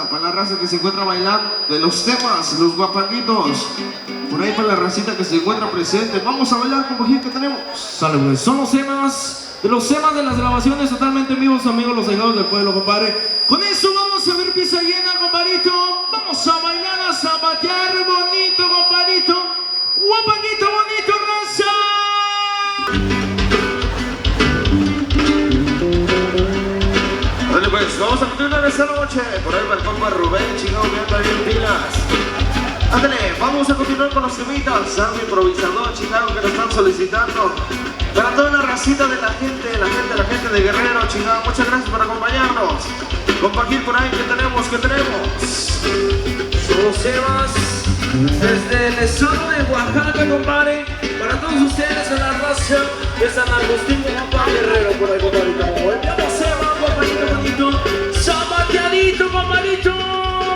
para la raza que se encuentra bailando, de los temas, los guapanguitos, por ahí para la racita que se encuentra presente. Vamos a bailar con Bajín que tenemos. Sale, pues, son los temas de las grabaciones totalmente en vivos, amigos, los allegados del pueblo, compadre. Con eso vamos a ver pieza llena, compadrito. Vamos a bailar, a zapatear bonito, compadrito. Guapanguito bonito, raza. Vale, pues vamos a continuar esta noche. Por ahí para el compa Rubén, chingado, bien pilas. Ándale, vamos a continuar con los temitas. Algo improvisador, chingado, que nos están solicitando. Para toda la racita de la gente de Guerrero, chingado, muchas gracias por acompañarnos. Compartir por ahí, ¿qué tenemos? Somos Sebas, desde el estado de Oaxaca, compadre. Para todos ustedes en la raza de San Agustín, compa Guerrero, por ahí, compadre. Volvemos, Sebas, compadrito bonito, zapateadito, compadrito.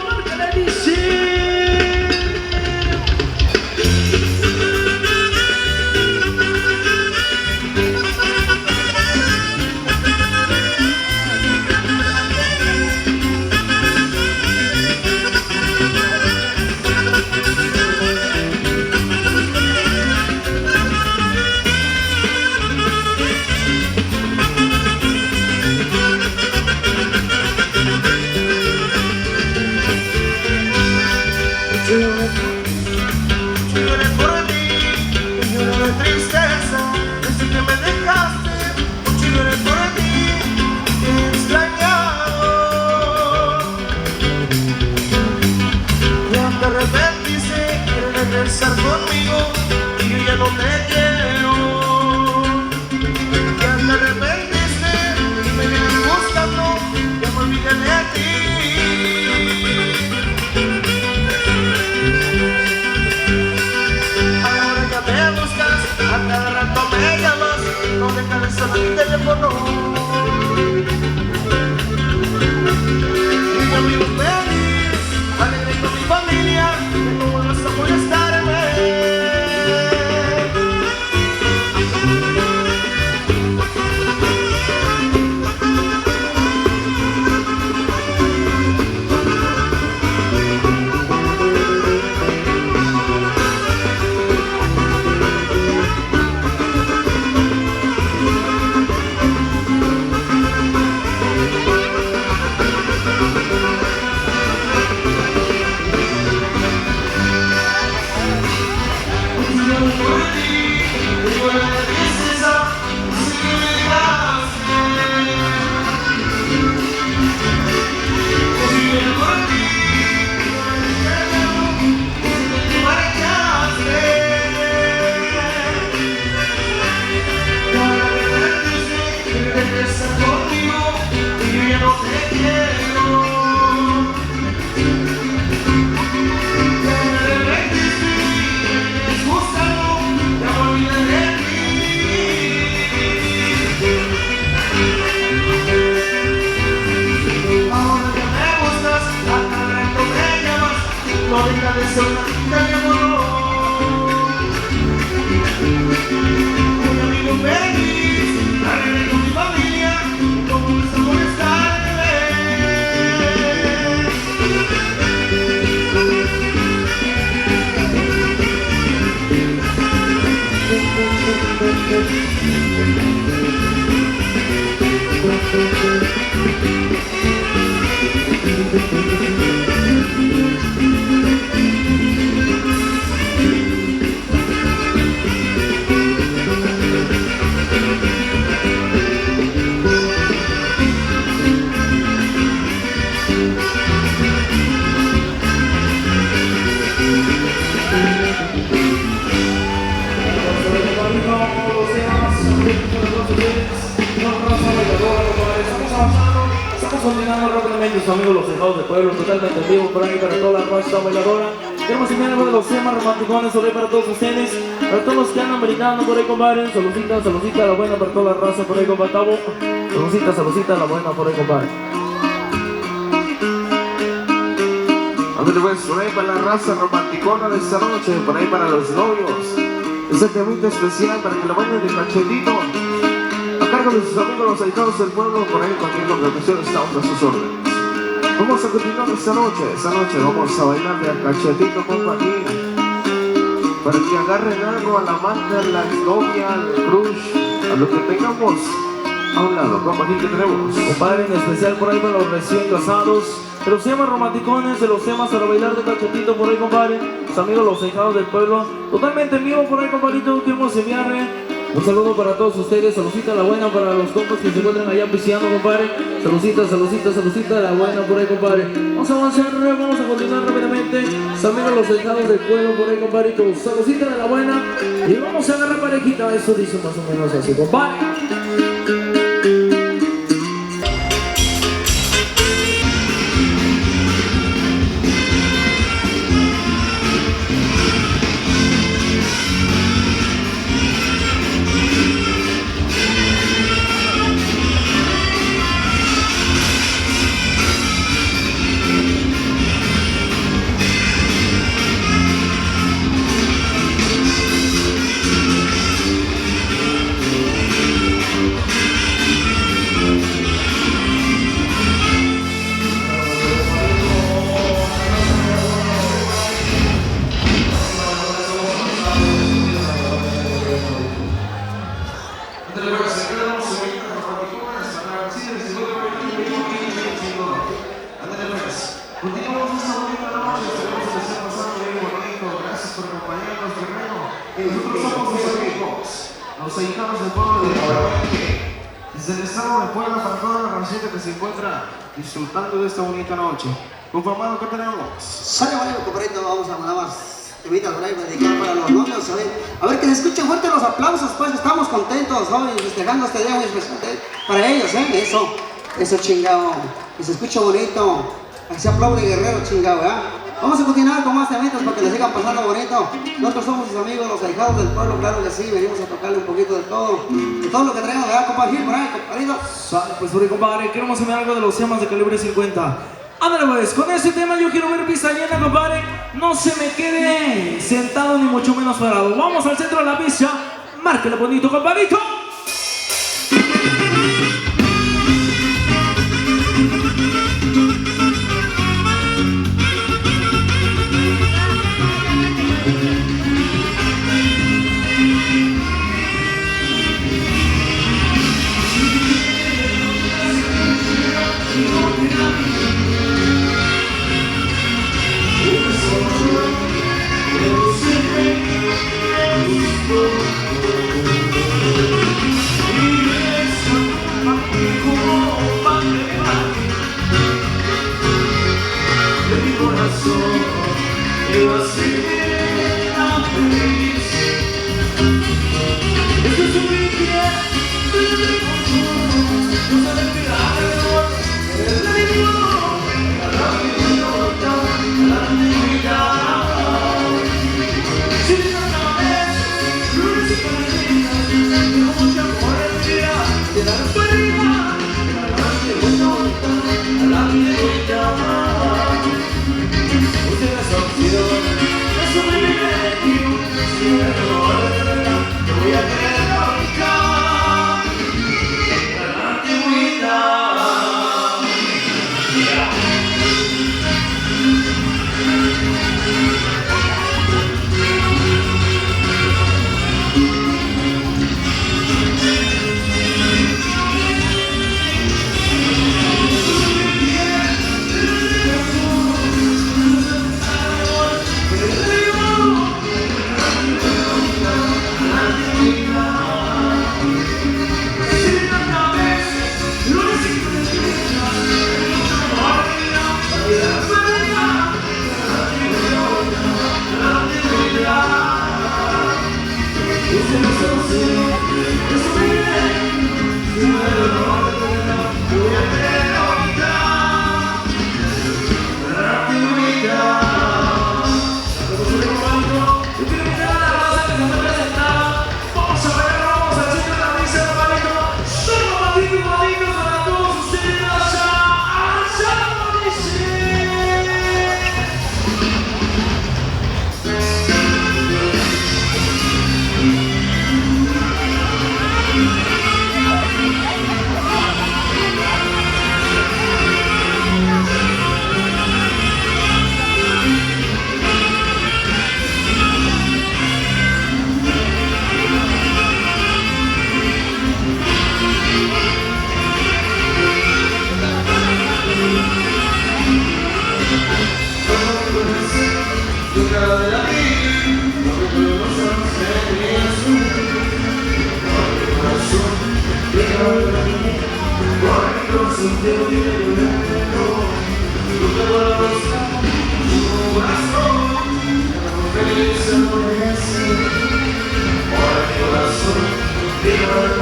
Márcale, dice. Conmigo y yo ya no te quiero. Ya te arrepentiste y me vienes buscando, ya me olvidé de ti. Ahora ya me buscas, a cada rato me llamas, no dejas de sonar mi teléfono. Mi amigo feliz, alegre con mi familia, que no vuelvas a molestarme. Amigos, los allegados del pueblo, totalmente en vivo por ahí para toda la raza bailadora. Queremos enviar uno de los temas romanticones por ahí para todos ustedes, para todos los que andan brindando por ahí, compadre. Saludcita, la buena para toda la raza por ahí, compadre. Saludcita, la buena por ahí, compadre. A ver, pues, por ahí para la raza romanticona de esta noche, por ahí para los novios. Este temita especial para que lo bailen de cachetito. A cargo de sus amigos los allegados del pueblo, por ahí cualquier congregación estamos a sus órdenes. Vamos a continuar esta noche vamos a bailar de cachetito, compañía. Para que agarren algo a la amante, a la exnovia, al crush, a lo que tengamos a un lado, compañía, que tenemos. Compadre, en especial por ahí para los recién casados, de los temas romanticones, de los temas para bailar de cachetito por ahí, compadre. Los amigos, los hijados del pueblo, totalmente en vivo por ahí, compadrito. Queremos enviarle un saludo para todos ustedes, saludcita a la buena para los compas que se encuentran allá pisteando, compadre. Saludcita, saludcita a la buena por ahí, compadre. Vamos a avanzar, vamos a continuar rápidamente. Los amigos, los hijados del pueblo por ahí, compadre. Saludcita a la buena. Y vamos a agarrar parejita, eso dice más o menos así, compadre. Los ahijados del pueblo de Guadalupe, desde el estado de Puebla para toda la rancita que se encuentra disfrutando de esta bonita noche. Conformado, ¿qué tenemos? Sale, bueno, compadrito, vamos a mandar más temitas por ahí para dedicar para los novios, a ver que se escuchen fuerte los aplausos, pues estamos contentos, jóvenes, festejando este día muy especial para ellos, eso chingado, que se escuche bonito, que se aplaude guerrero chingado, Vamos a continuar con más temitas para que les sigan pasando bonito. Nosotros somos sus amigos, los ahijados del pueblo, claro que sí, venimos a tocarle un poquito de todo lo que traemos, ¿verdad, compadre? Por ahí, compadrito. Pues por ahí, compadre, queremos enviar algo de los temas de calibre 50. Ándale pues, con este tema yo quiero ver pista llena, compadre. No se me quede sentado ni mucho menos parado. Vamos al centro de la pista. Márquele bonito, compadrito.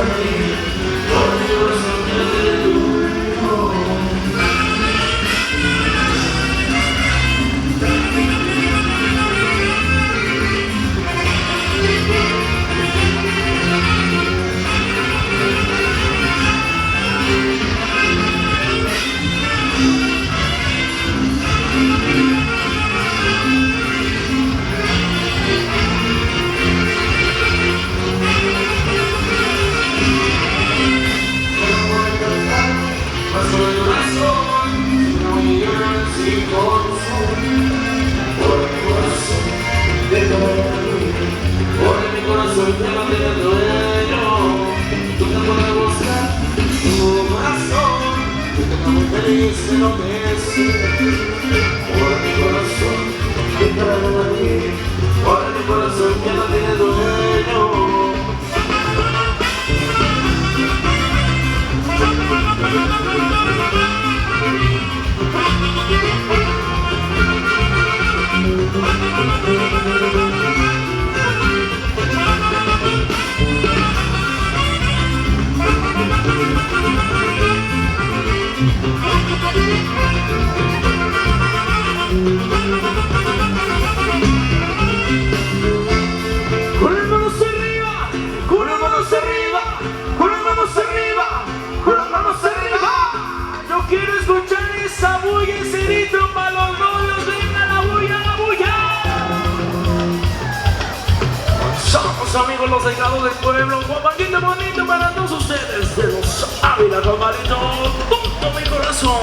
latir, por mi corazón que no tiene dueño. Amigos los dejados del pueblo, un paquete bonito para todos ustedes de los Ávila, compadrito, punto mi corazón,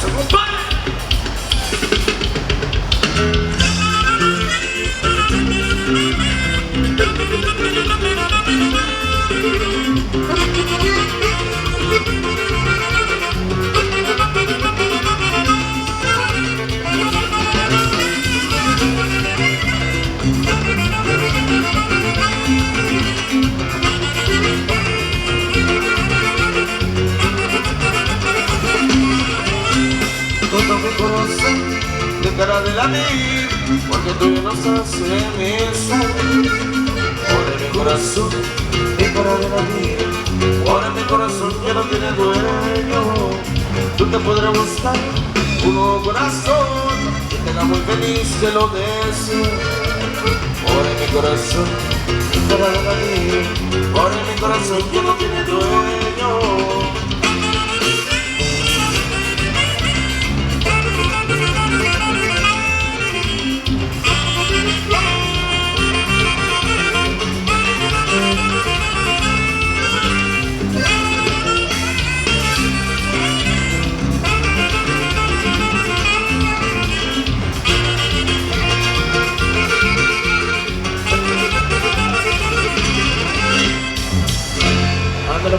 se acompaña. Dejará de latir, porque tú ya no estás en eso. Ahora mi corazón dejará de latir, ahora mi corazón ya no tiene dueño. Tú te podrás buscar un nuevo corazón que te haga muy feliz, que lo desee. Ahora mi corazón dejará de latir, ahora mi corazón ya no tiene dueño.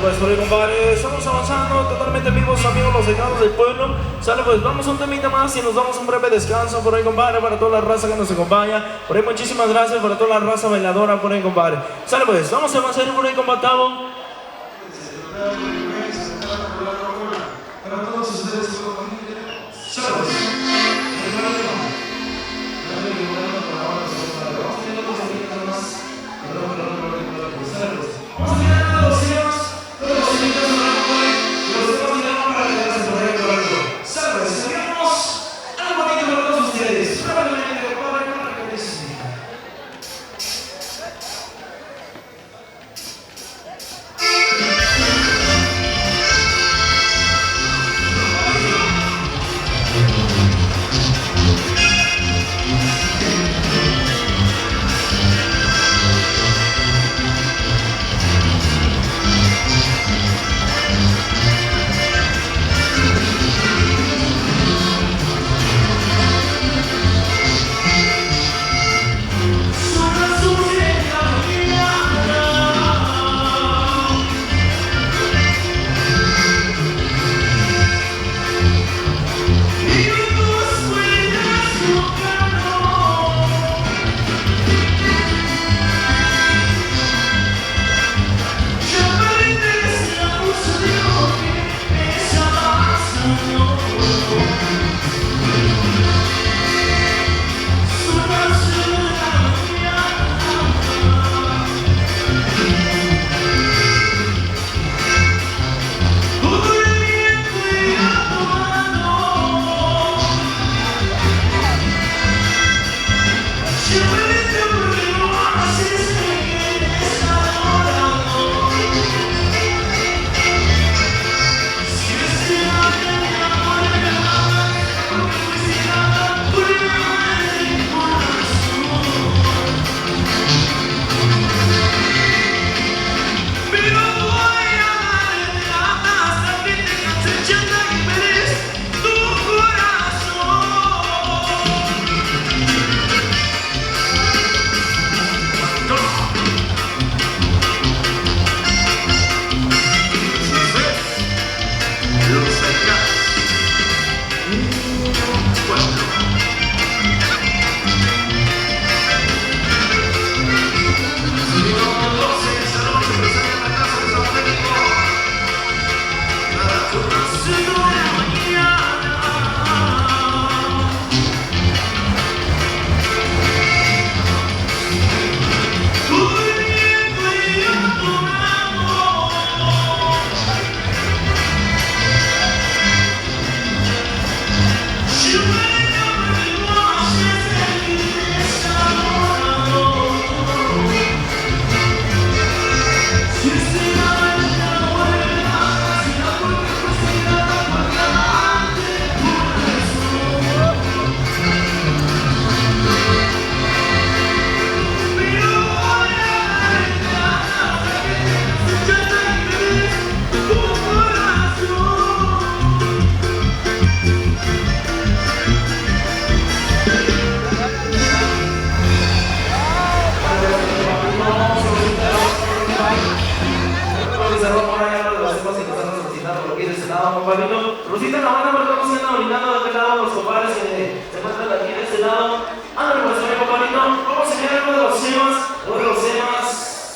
Pues por ahí, compadre, estamos avanzando totalmente vivos, amigos los dejados del pueblo. Sale, pues vamos un temita más y nos damos un breve descanso por ahí, compadre, para toda la raza que nos acompaña. Por ahí, muchísimas gracias para toda la raza bailadora por ahí, compadre. Sale, pues vamos a avanzar por ahí, compadre. Para todos ustedes, saludos. Rosita, la banda, porque vamos a ir brindando de aquel lado los compadres que se encuentran aquí de este lado. Ándale, pues, compadrito, vamos a enseñar uno de los temas,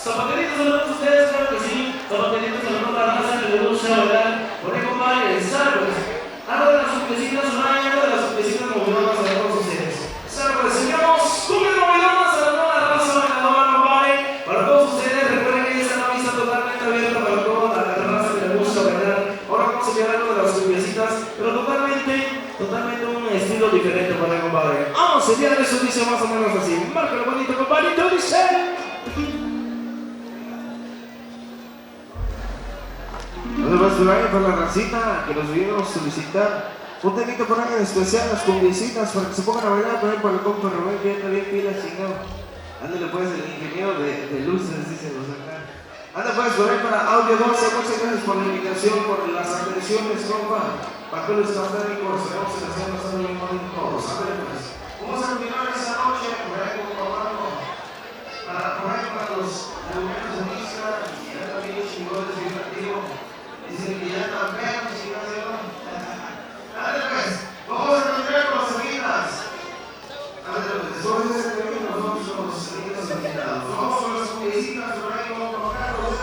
zapateritos de todos ustedes, claro que sí, zapateritos de la raza que le gusta, ¿verdad? Por ahí, compadre, ¿sabes? Algo de las sorpresitas, algo de las sorpresitas movidonas de todos ustedes. ¿Sabes? Señamos, cumbres movidonas a la nueva raza bailadora, compadre. Para todos ustedes, recuerden que esta nave está totalmente abierta para toda la raza que le gusta, ¿verdad? Ahora vamos a enseñar algo de las cumbiecitas, pero totalmente un estilo diferente para el compadre. Vamos a enseñar eso, dice más o menos así. Márcalo bonito, compadrito, dice. Además, por ahí, para la racita que nos vinieron a solicitar un temito por ahí en especial, las cumbiecitas, para que se pongan a bailar por ahí para el compa Rubén, que ya está bien pila, chingado. Ándale pues, el ingeniero de luces, dicen los acá. Anda pues por ahí para Audio 12, muchas gracias por la invitación, por las atenciones, compa. Para todos los católicos, esperamos que la estén pasando bien bonito todos. Ándale pues. Vamos a continuar esta noche por ahí con Pablo. Por ahí para los movimientos de música, y ya también chingones bien activos. Dicen que ya están feos, chingados. Ándale pues, vamos a continuar con las salidas. Ándale pues, después de ese camino nos vamos con los salidas invitados. Vamos con las cumbiecitas por ahí con Carlos.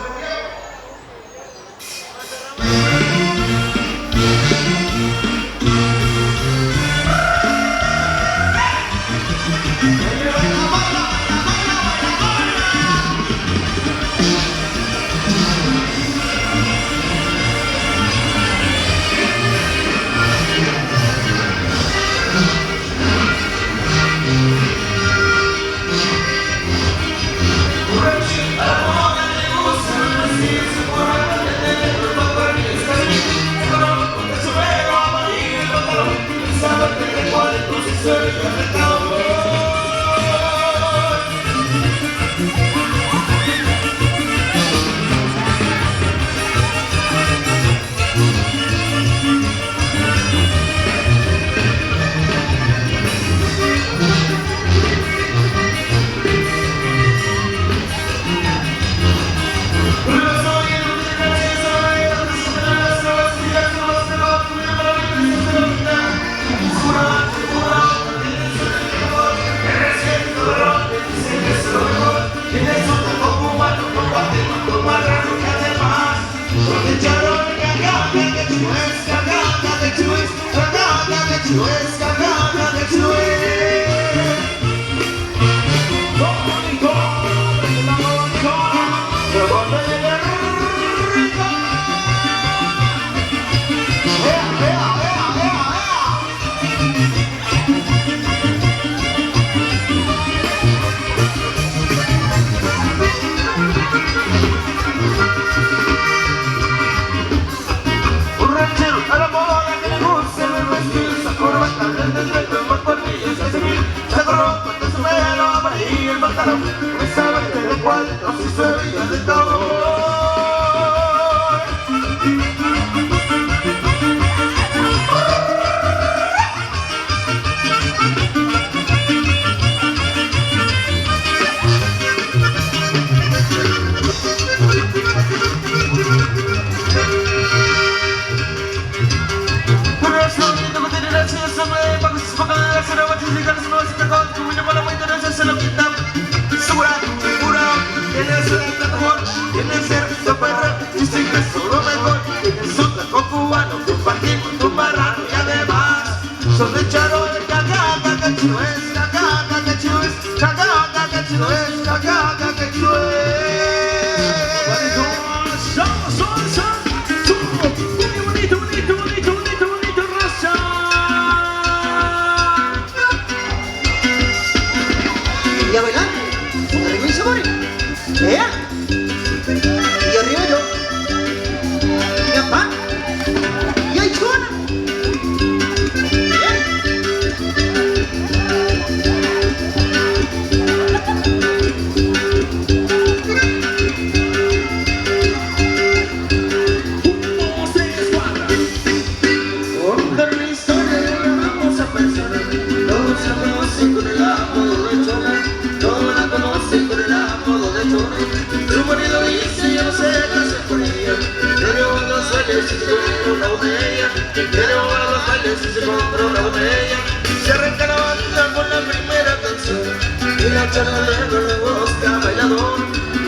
se compra una botella, se arranca la banda con la primera canción. Y la chona luego le busca bailador,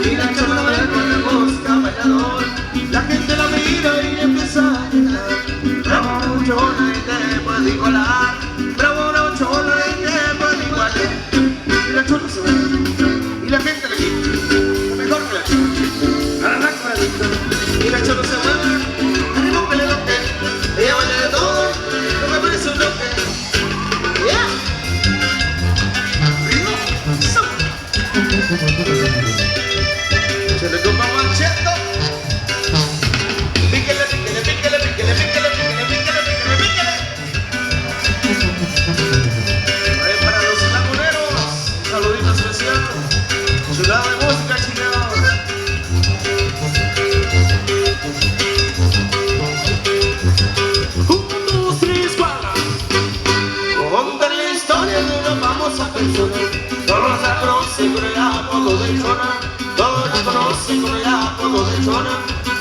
y la chona luego le busca bailador. La gente la mira y le empieza a gritar: bravo chona y te puede igualar, bravo chona y te puede igualar. Y la chona se va, y la gente le grita: mejor que la chona, arranca la vista. Y la chona se mueve, arriba que le toque, ella baila de todo, no me parece un toque. Yeah. Se le toma mancheto. Píquele, píquele, píquele, píquele, píquele, píquele, píquele, píquele, píquele. Ahí para los laguneros, un saludito especial. Ciudad de música, chingado. 1, 2, 3, 4. Contan la historia de una famosa persona. Todos la conocen con el apodo de Chona. Todos la conocen con el apodo de Chona.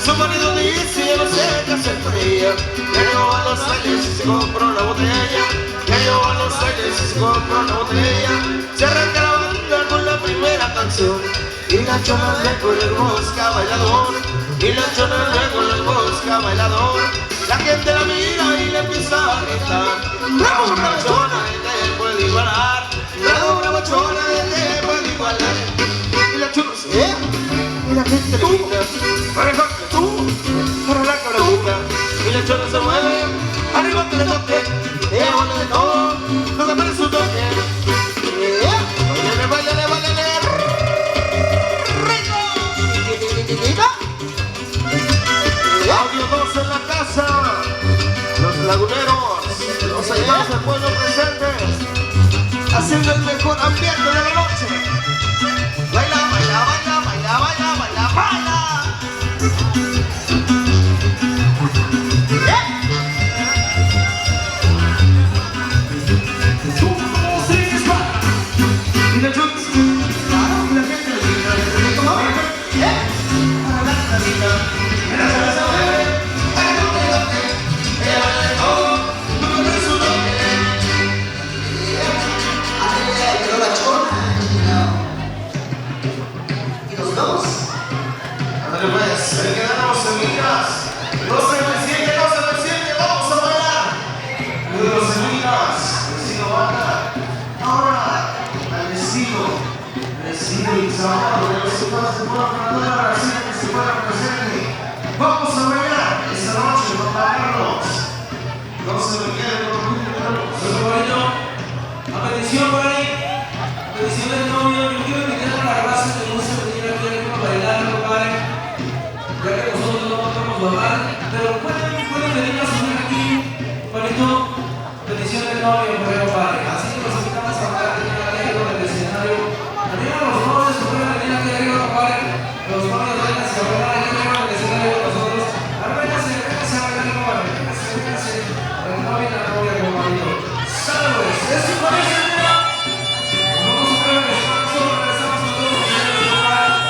Su marido dice: yo no sé qué hacer con ella. Ya llegó a los años y se compró una botella. Ya llegó a los años y se compró una botella. Se arranca la banda con la primera canción. Y la Chona luego le busca bailador. Y la Chona luego le busca bailador. La gente la mira y le empieza a gritar: bravo, bravo Chona, y te puede igualar. Bravo, bravo Chona, y te puede igualar. Y la Chona se ve, y la gente le grita: mejor que tú, para la cabra. Y la Chona se mueve, arriba que le toque, ella baila de todo, no me parece un toque. Bailale, bailale, bailale, rico. Audio 2 en la casa, los laguneros, los señores del pueblo presentes, haciendo el mejor ambiente de la noche. Baila, baila, baila, baila, baila, baila, baila. Y la Chona, y la gente le grita: ¿cómo? Para la casita. Pues, ahí quedamos semitas. No se me siente, vamos a bailar. Los semitas, vecino banda. Ahora, al vecino y sábado de los ciudadanos de Puebla Planadora, así que se puedan presente. Vamos a bailar esta noche, don Carlos. No se me quede con A petición por ahí, a petición del novio, yo quiero invitar a la raza que no se venir aquí a bailar, compadre. Ya que nosotros no podemos bailar, pero pueden venir a subir aquí, Juanito, petición del novio, compadre. Así que los invitamos a bailar aquí arriba del escenario. También a los novios que pueden venir aquí arriba, compadre. Los novios vengan a bailar aquí arriba del escenario con nosotros. A ver, vénganse a bailar, compadre. Vénganse. El novio y la novia, compadre. ¡Salud! ¡Es su pareja! Vamos a ver, regresamos a todos los niños, compadre.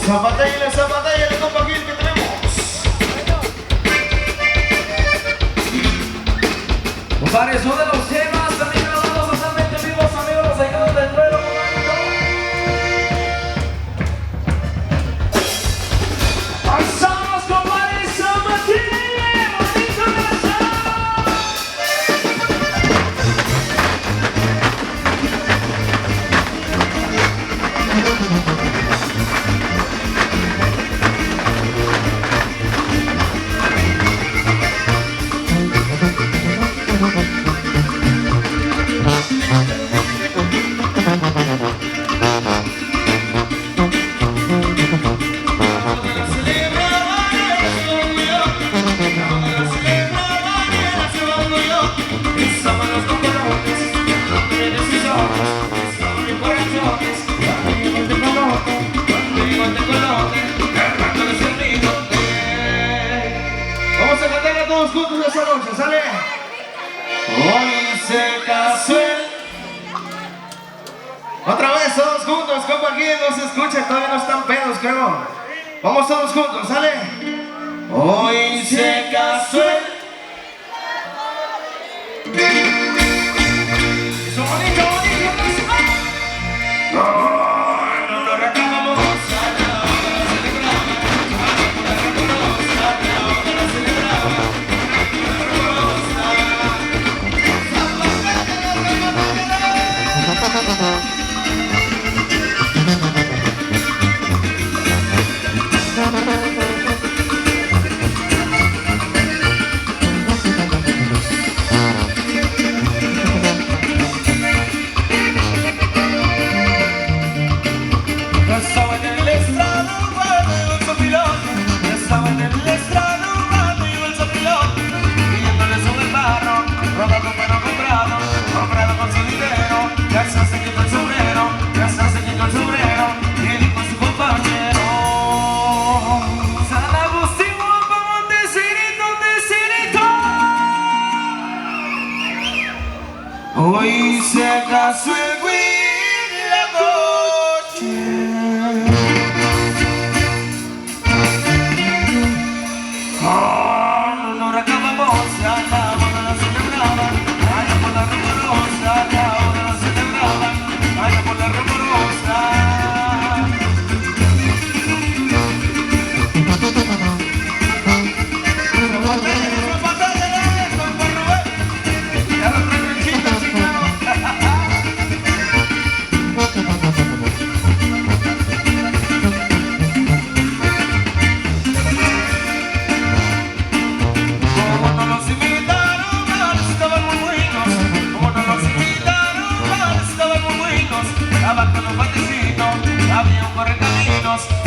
Zapatella, compa Gil, que tenemos. Compadre, son de los temas también grabados totalmente vivos, amigos, los ahijados del duelo. Ahí estamos, compadre, Zapatella, bonito corazón. Vamos a cantarla todos juntos esa noche, ¿sale? Hoy se casó el... Otra vez, todos juntos, compa Gil, no se escucha, todavía no están pedos, creo. Vamos todos juntos, ¿sale? Hoy se casó el... Eso bonito, bonito, no lo reclamamos. Hoy se casó el Will la noche. Oh, no reclamamos, la boda la celebraban. Allá por la rumorosa, la boda la celebraban. Allá por la rumorosa.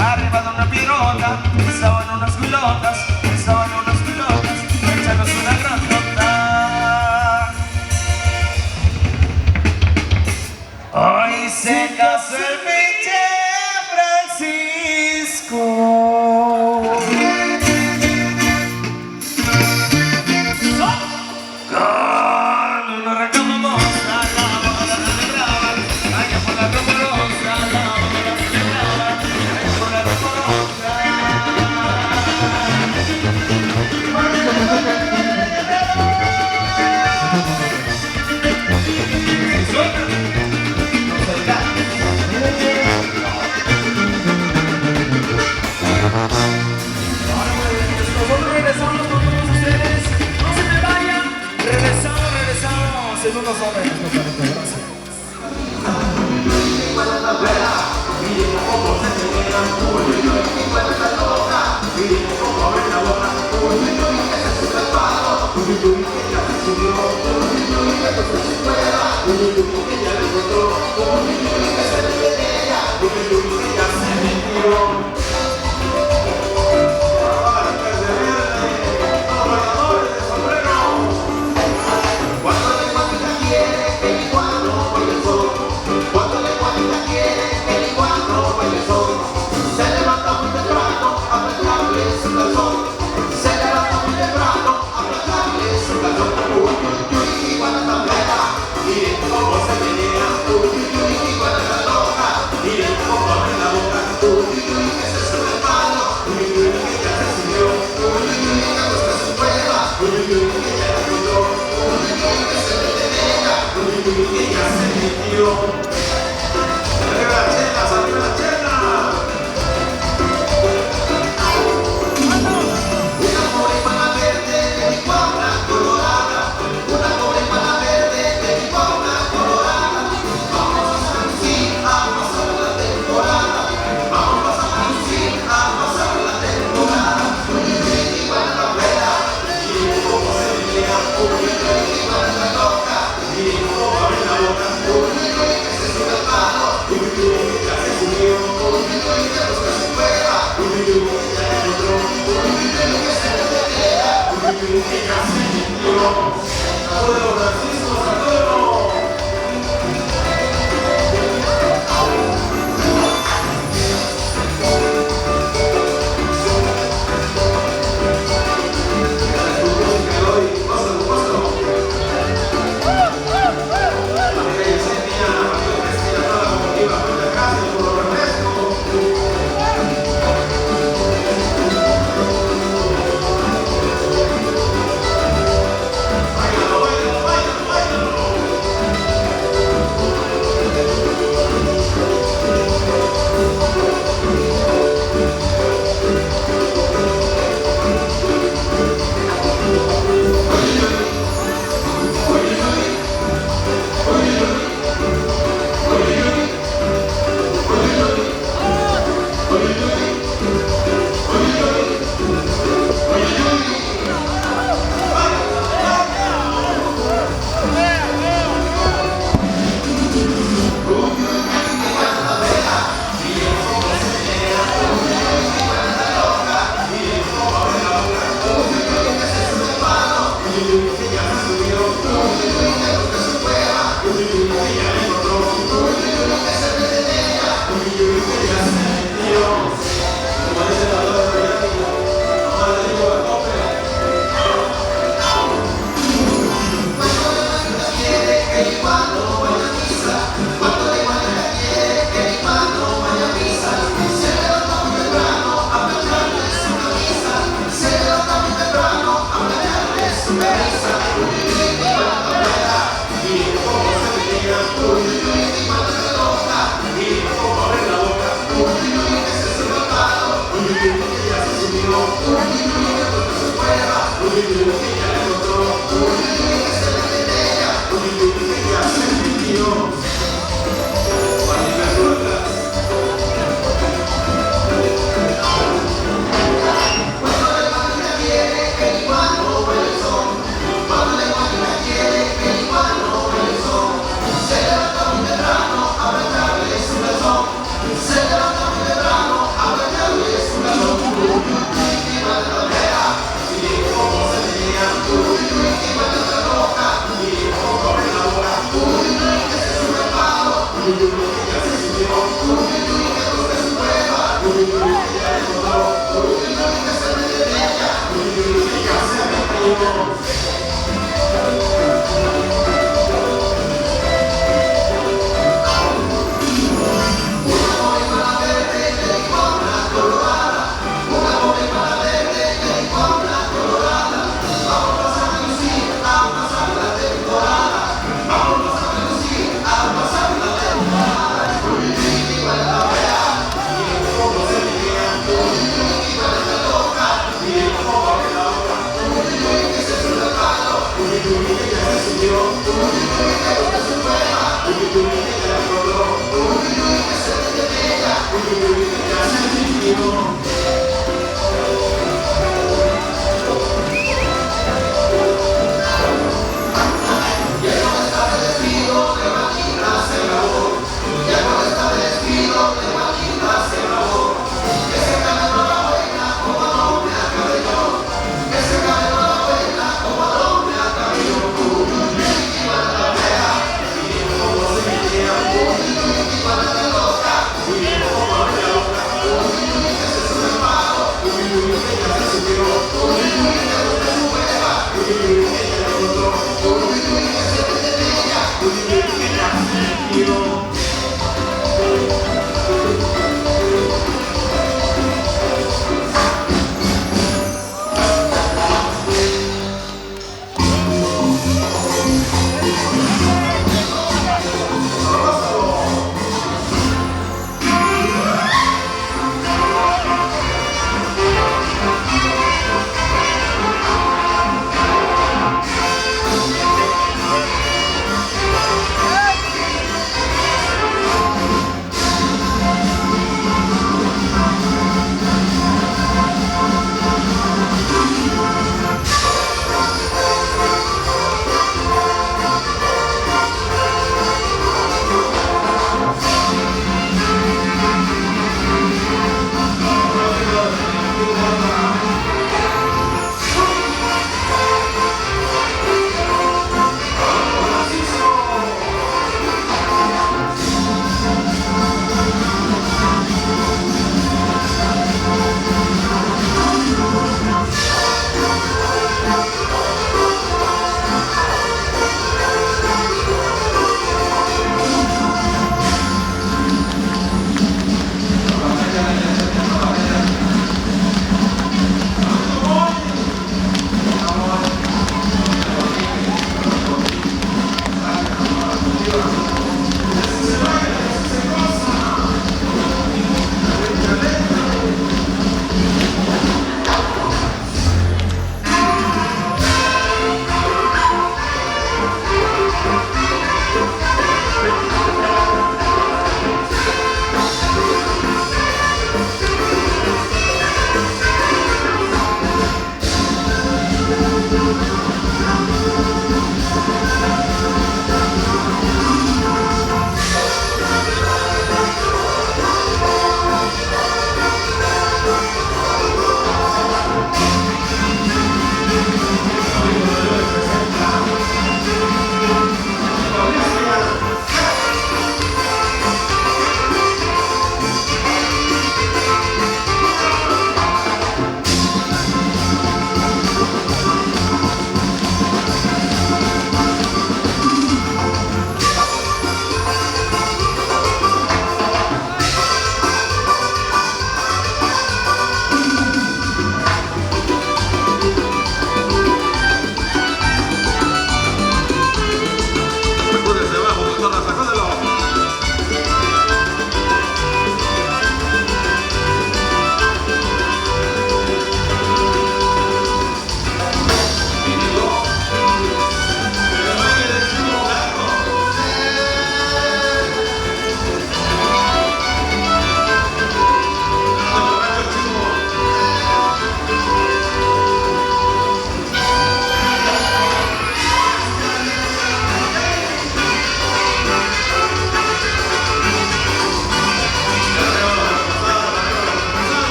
Arriba de una pirota, estaban unas culotas, échanos una gran nota. Hoy se casó el pinche Francisco. No reclamamos, la boda la celebraban, allá por la rumorosa, la boda la celebraban, allá por la rumorosa. Nosotros regresamos con todos ustedes. No se me vayan. Regresamos en unos momentos. Gracias. Miren cómo abre la boca, uy, uy, uy,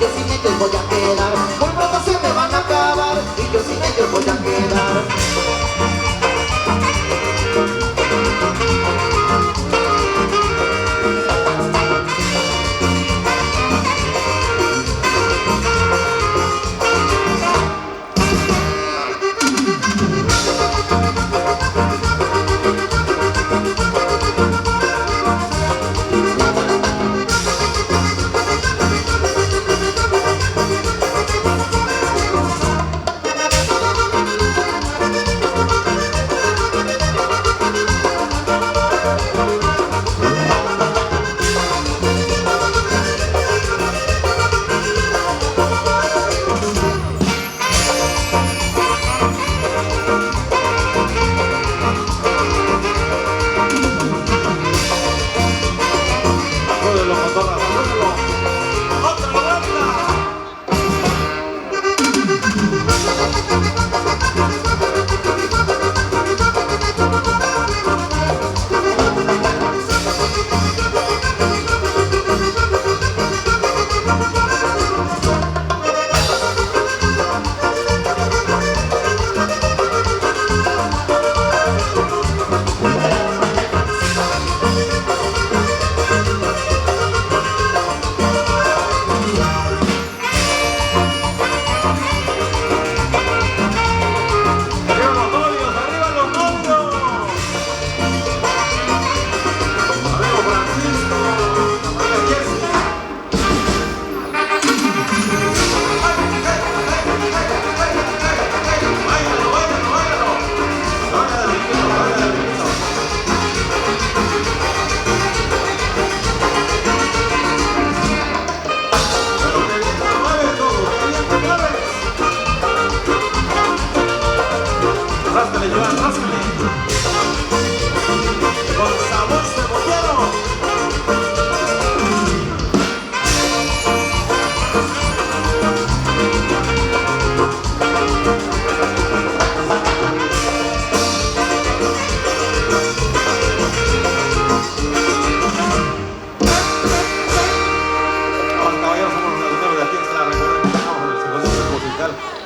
yo sin ellos voy a quedar. Muy pronto se me van a acabar y yo sin ellos voy a quedar.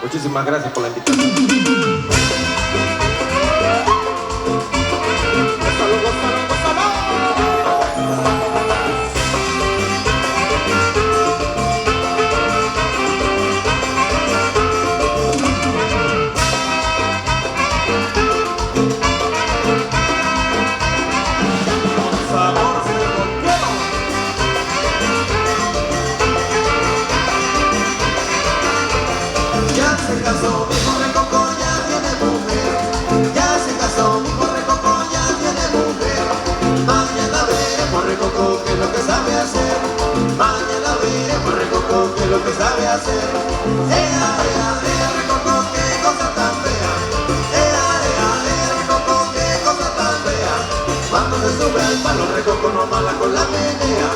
Muchísimas gracias por la invitación. Lo que sabe hacer, recoco, qué cosa tan fea, recoco, qué cosa tan fea. Cuando se sube al palo, recoco no mala con la menea.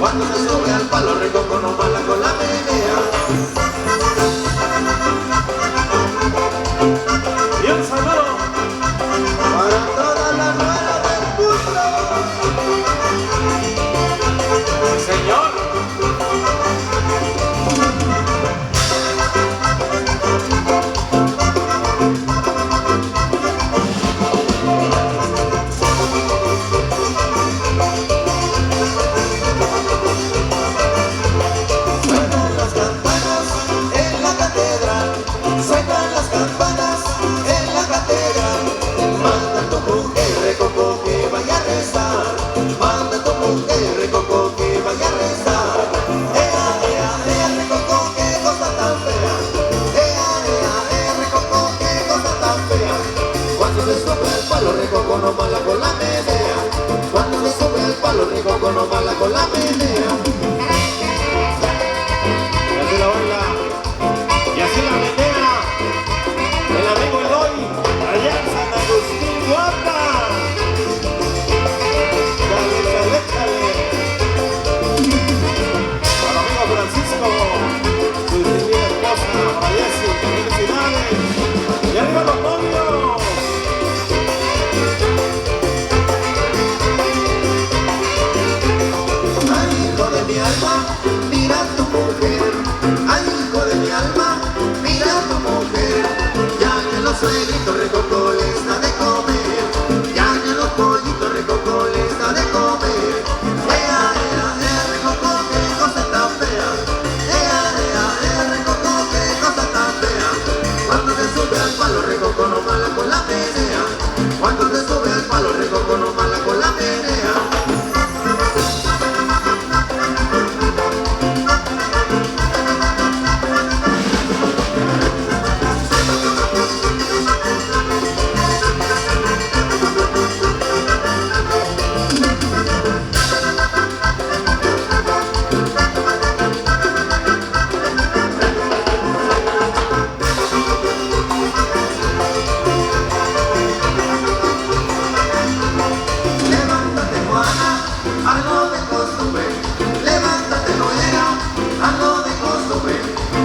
Cuando se sube al palo, recoco no mala con la menea. Y un saludo para todas las nuevas del mundo. señor. Recoco no mala con la menea. Cuando se sube al palo, recoco no mala con la menea. Y así la baila, y así la menea el amigo Eloy, allá en San Agustín, Guapa. Chale, chale, chale. Para el amigo Francisco, su distinguida esposa, para Jessy, felicidades. Y arriba los novios. Ay, hijo de mi alma.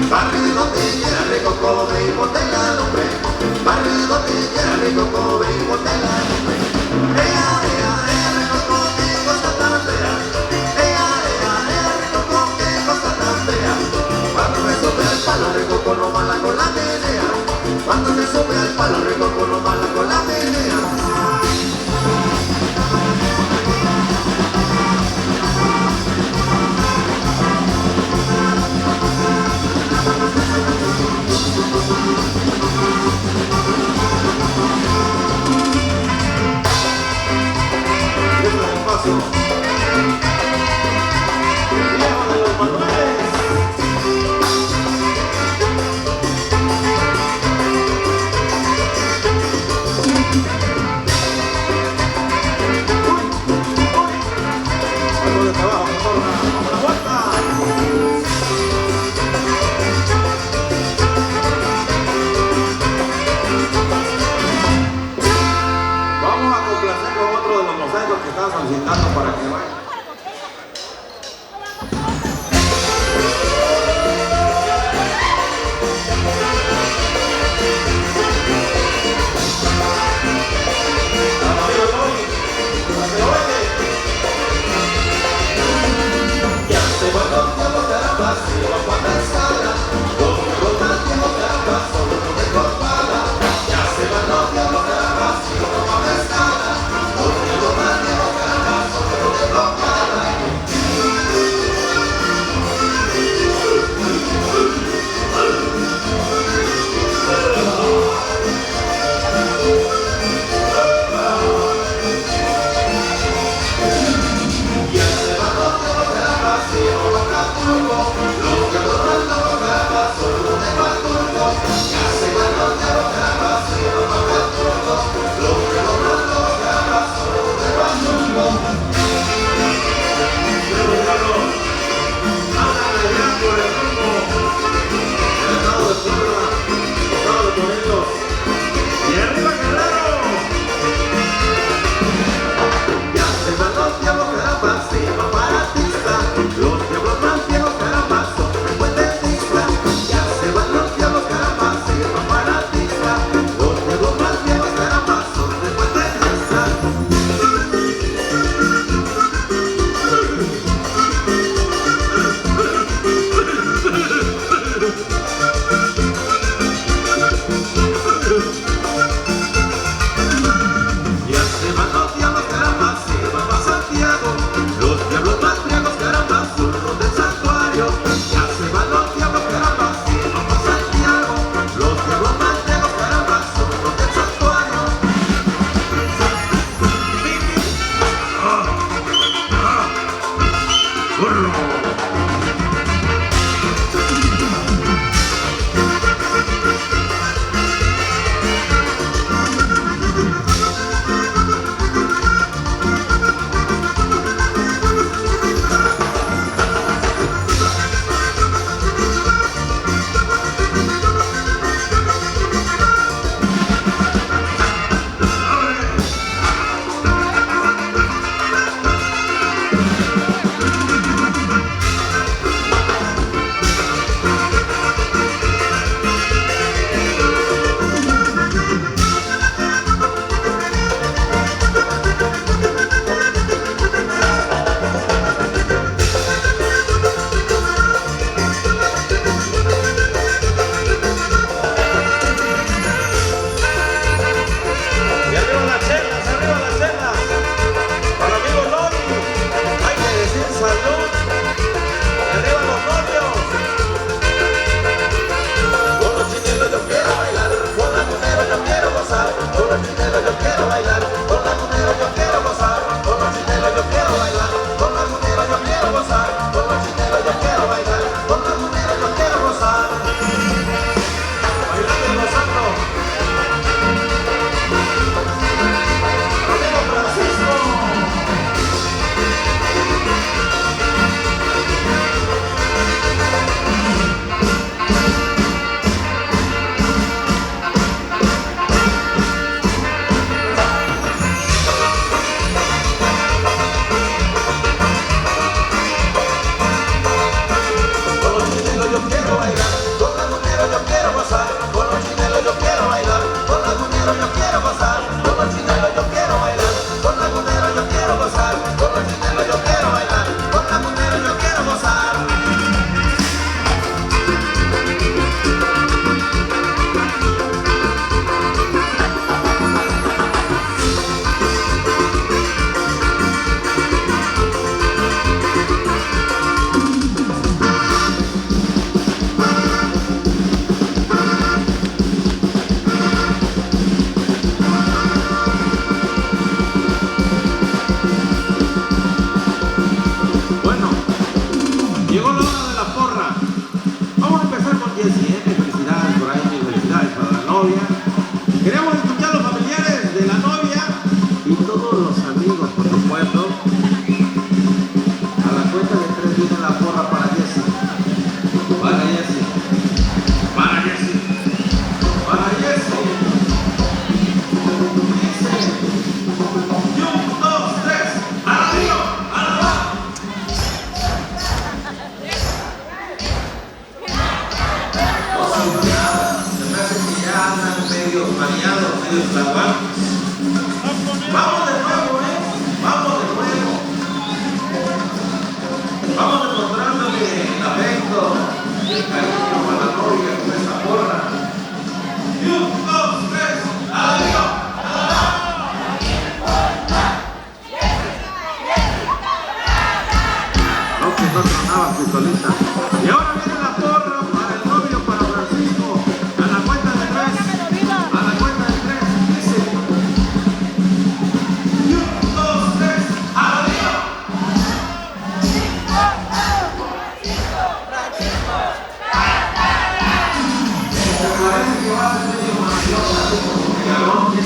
Barrio donde quiera rico come y ponte la lumbre. Barrio donde quiera rico come y ponte la lumbre. Ea, ea, ea, rico come y cosa tan fea. Ea, ea, ea, rico come y cosa tan fea. Cuando me sube al palo rico con no mala con la menea. Cuando se sube al palo rico con no mala con la menea. medios salvajes. Vamos de nuevo, vamos de nuevo. Vamos demostrándole el afecto y el cariño para la novia con esta porra. Y 1, 2, 3, adiós. No, que no tronaba su solita. Y ahora viene la porra para el novio, para Francisco. A la cuenta de 3. A la cuenta de 3. Dice. Y 1, 2, 3, adiós. Me parece que va a ser medio maravilloso, porque a lo que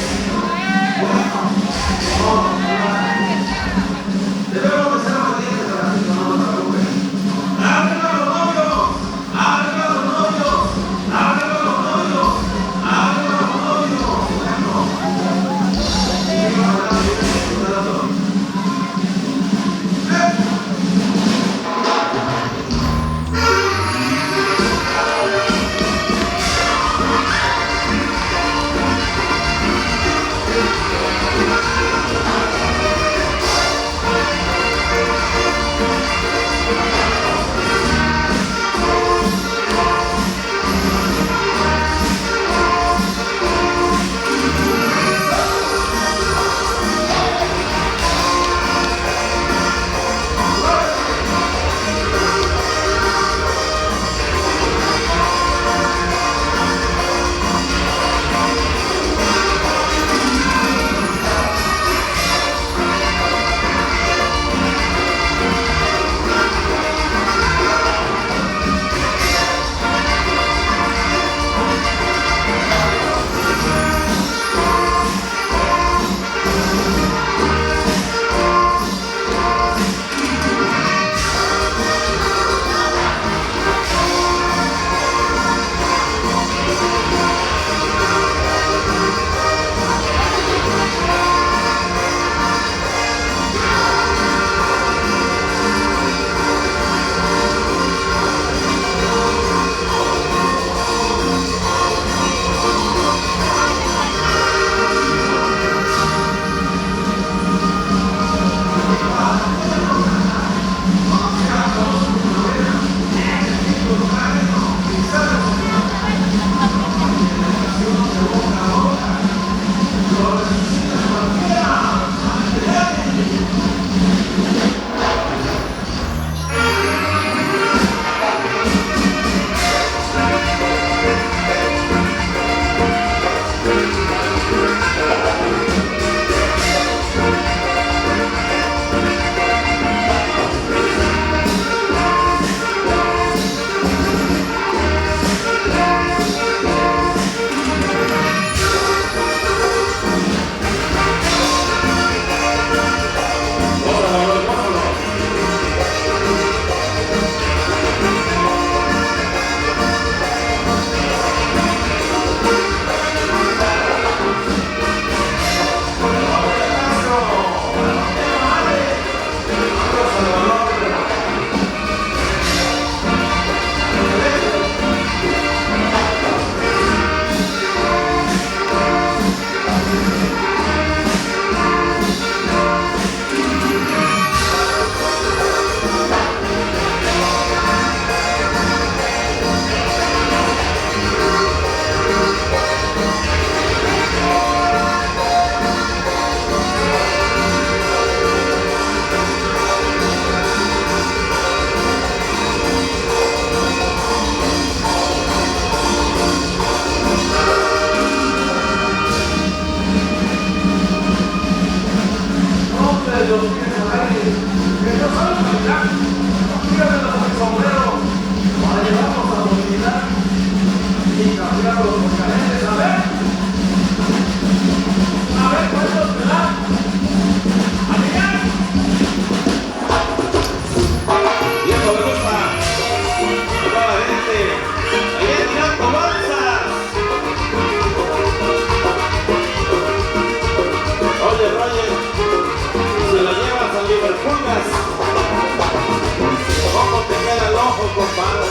debemos de ser obedientes a la gente, no nos preocupes. ¡Arriba los novios! ¡Arriba los novios! ¡Arriba los novios! ¡Arriba los novios! ¿Cómo te queda el ojo, compadre?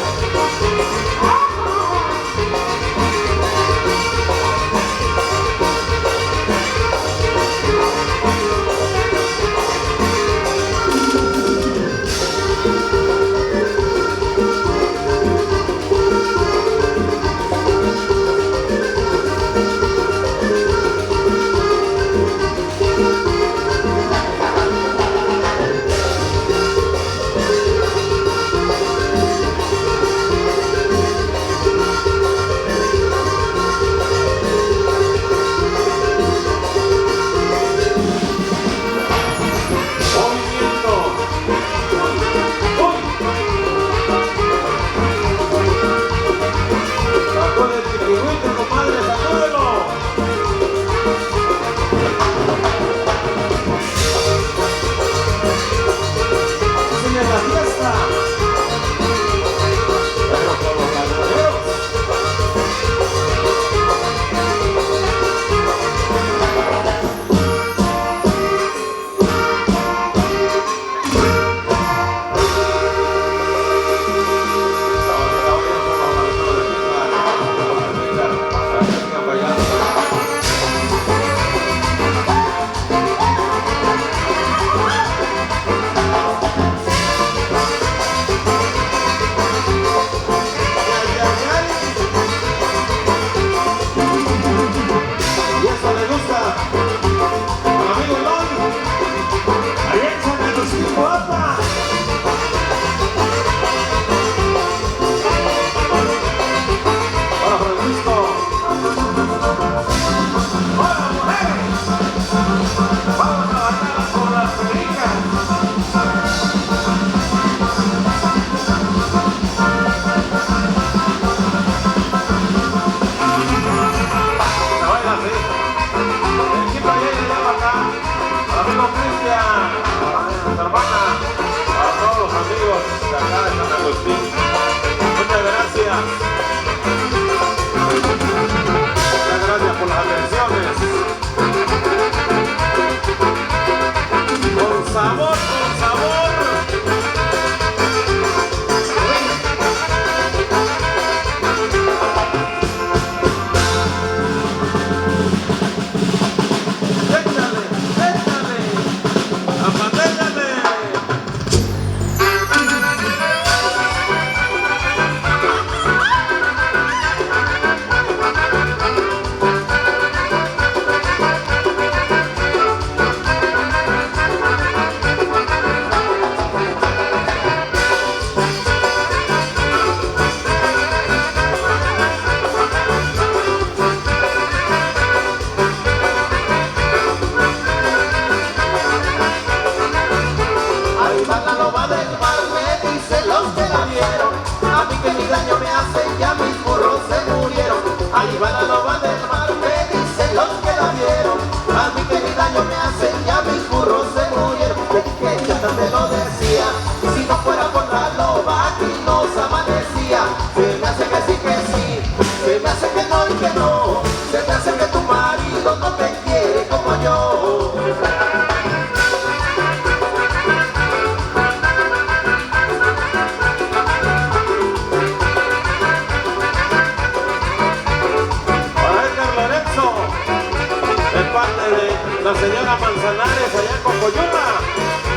la señora Manzanares allá en Cocoyuca.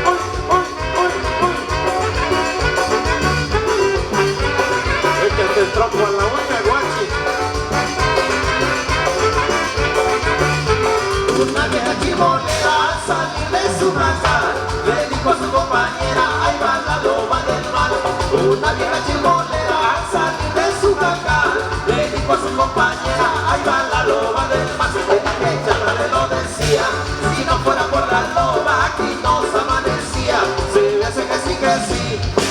¡Uy, uy, uy, uy! Échate el tronco a la uña, guachi. Una vieja chibolera al salir de su casa le dijo a su compañera, ahí va la loba del mar. Una vieja chibolera al salir de su casa le dijo a su compañera, ahí va la loba del mar. Ella no le lo decía, si no fuera por la loba aquí nos amanecía. Se me hace que sí,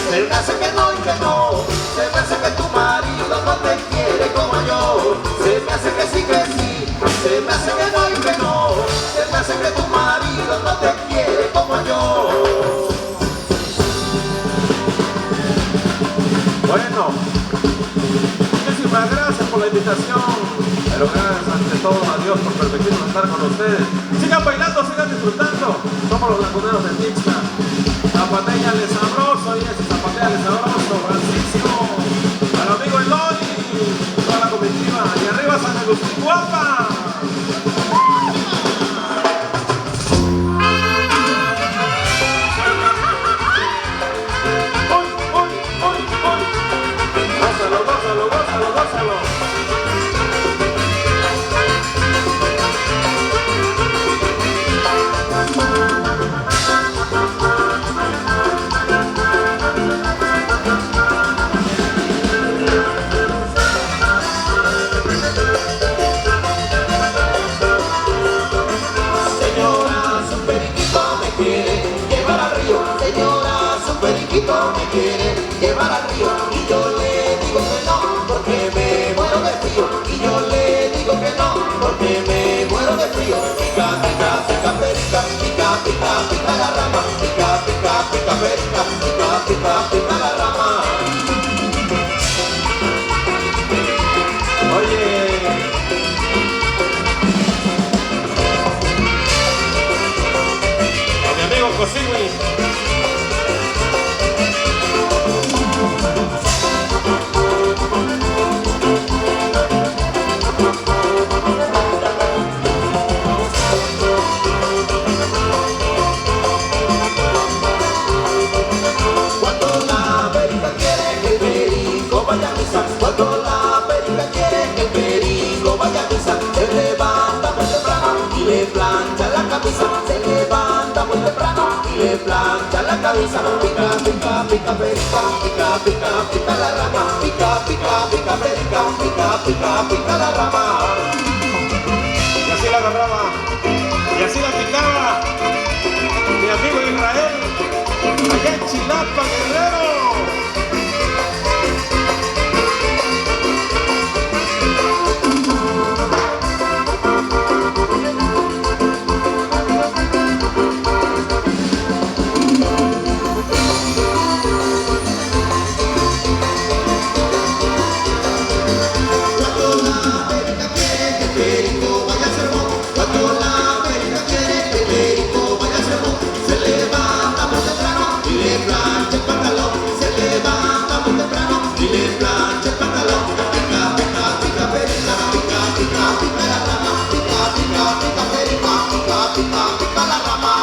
se me hace que no y que no, se me hace que tu marido no te quiere como yo. Se me hace que sí, se me hace que no y que no, se me hace que tu marido no te quiere como yo. Bueno, muchísimas gracias por la invitación, pero gracias ante todo a Dios por permitirnos estar con ustedes. Sigan bailando, sigan disfrutando. Somos los laguneros de Tixla. Zapateale sabroso y ese zapateale sabroso, Francisco, al amigo Eloy, toda la comitiva, y arriba San Agustín Guapa. Gózalo, gózalo, gózalo, gózalo. Señora, su periquito me quiere llevar al río. Señora, su periquito me quiere llevar al río. Y yo le digo que no, porque me muero de frío. Y yo le digo que no, porque me muero de frío. Pica, pica, pica, perica, pica, pica, pica la rama. Pica, pica, pica, perica, pica, pica, pica la rama. Oye, a mi amigo Cosigui. Cuando la perica quiere que el perico vaya a misa, cuando la perica quiere que el perico vaya a misa, se levanta muy temprano y le plancha la camisa, se levanta muy temprano y le plancha la camisa. Pica, pica, pica, perica, pica, pica, pica la rama, pica, pica, pica, perica, pica, pica, pica la rama. Y así la agarraba, y así la picaba mi amigo Israel, allá en Chilapa, Guerrero. Cuando la perica quiere que el perico vaya al sermón, cuando la perica quiere que el perico vaya al sermón, se levanta muy temprano y le plancha el pantalón, se levanta muy temprano y le plancha el pantalón. Pica, pica, pica, perica, pica, pica, pica la rama, pica, pica, pica, perica, pica, pica, pica la rama.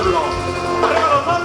pueblo. ¡Arriba los novios!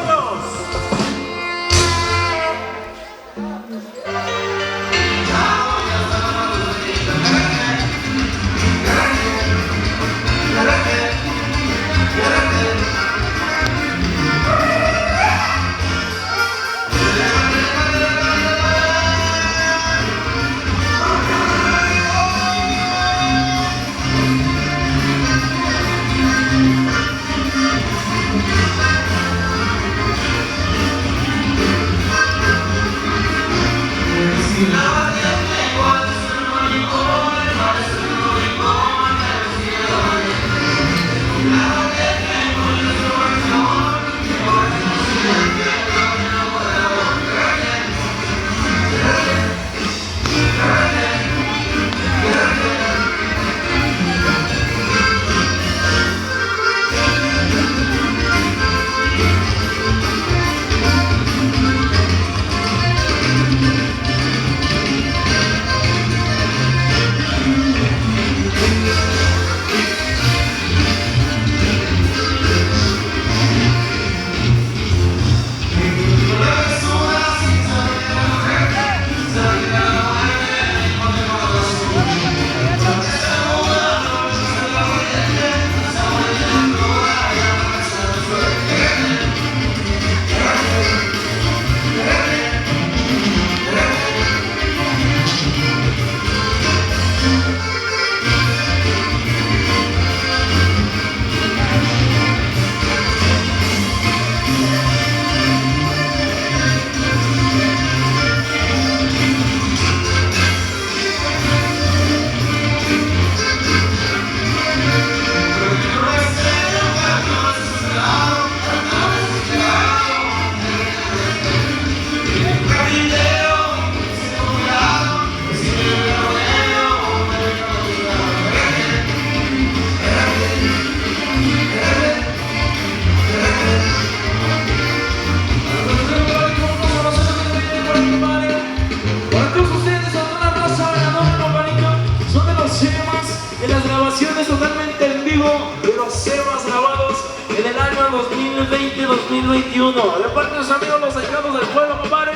Totalmente en vivo de los temas grabados en el año 2020-2021. De parte de sus amigos los allegados del pueblo, compadre,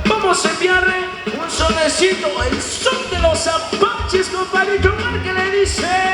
vamos a enviarle un sonecito, el son de los apaches, compadre, que le dice.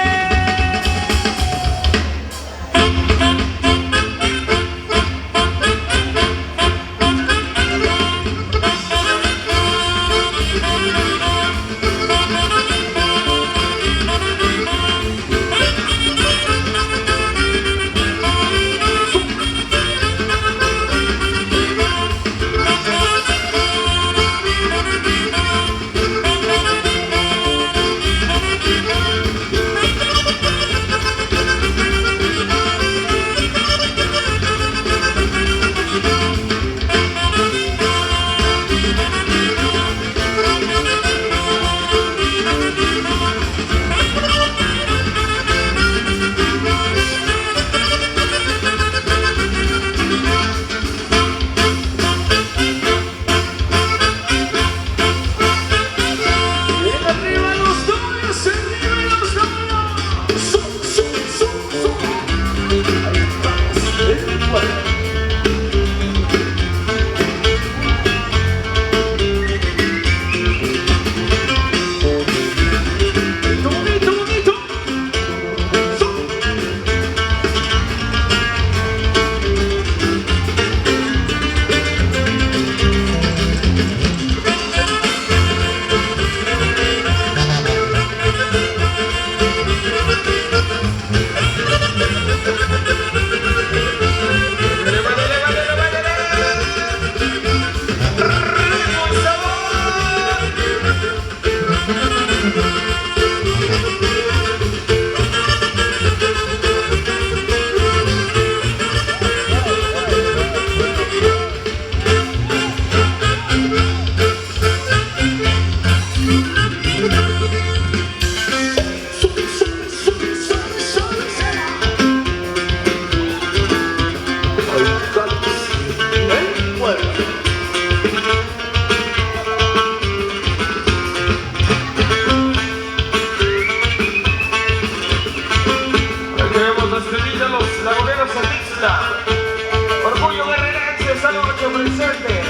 esta noche presentes.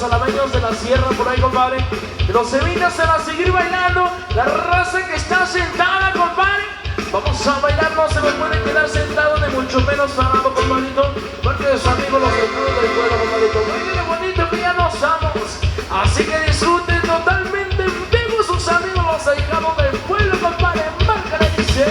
Alameños de la sierra por ahí, compadre. Los semitas se van a seguir bailando. La raza que está sentada, compadre. Vamos a bailar, no se nos puede quedar sentado, ni mucho menos parado, compadrito. Porque los amigos, los desnudos del pueblo, compadrito. Bailen bonito que ya nos vamos. Así que disfruten totalmente en vivo sus amigos, los ahijados del pueblo, compadre. Márcale, dice.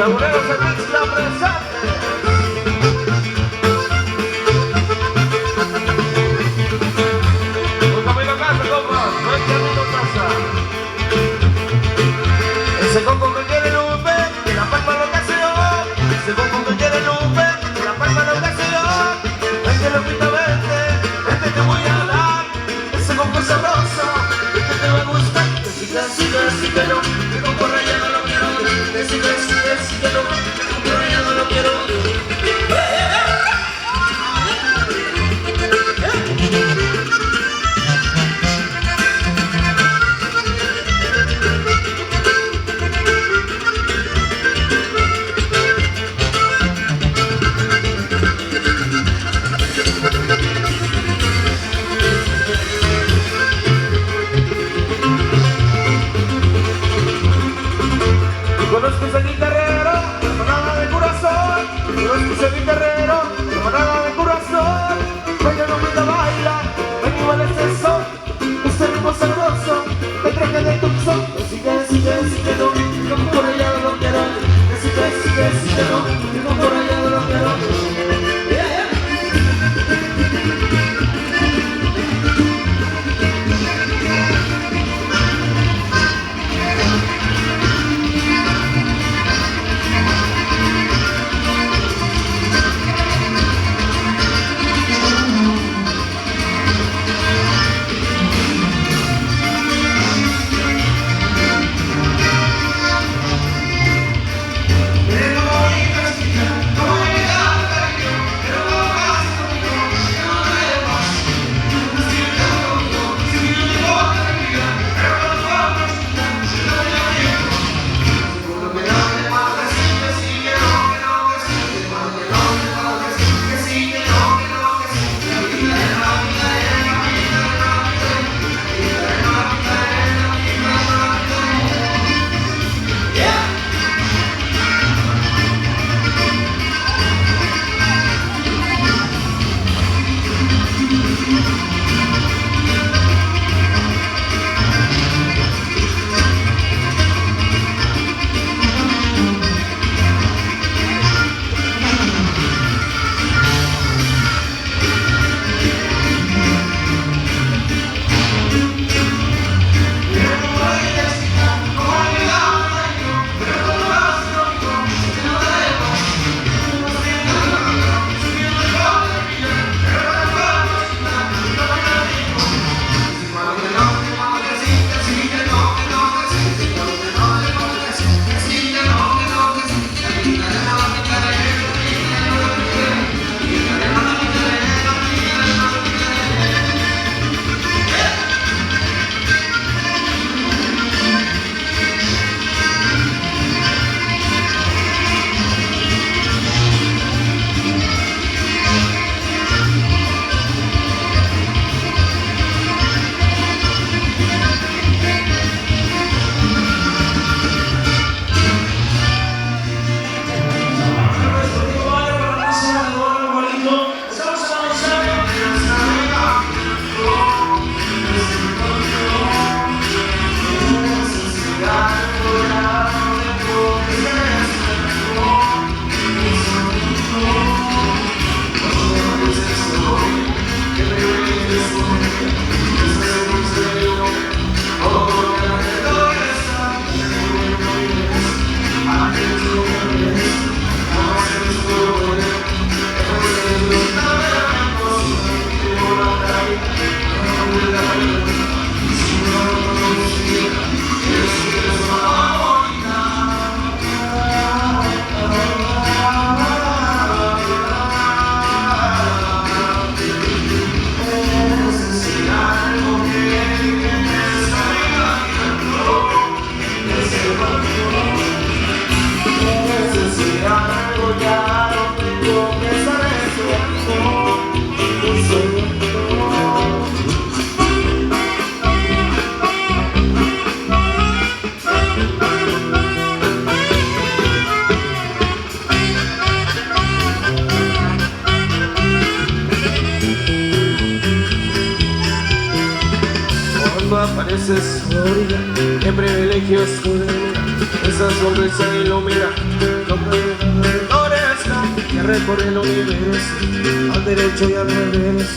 Laguneros de Mix la presente. Un camino a casa, compa. No hay camino a casa. Ese coco que quiere Lupe, que la palma lo que hace yo. Ese coco que quiere Lupe, que la palma lo que hace yo. Ven que Lupita, vente te voy a dar. Ese coco es sabroso, este te va a gustar. Que sí que no, que con correa no lo quiero. Que sí que no, que con correa no lo quiero. Conozco ese guitarrero, hermanada de corazón. Conozco ese guitarrero, hermanada de corazón. Baila, no me baila, ven y vale ese son. Ese ritmo sabroso, me traje de tu son. Sí que no, que con por allá no lo quiero. Sí que no, que con por allá no lo quiero. maravilla, qué privilegio es poder mirar esa sonrisa ilumina lo que florezca, que recorre el universo al derecho y al revés.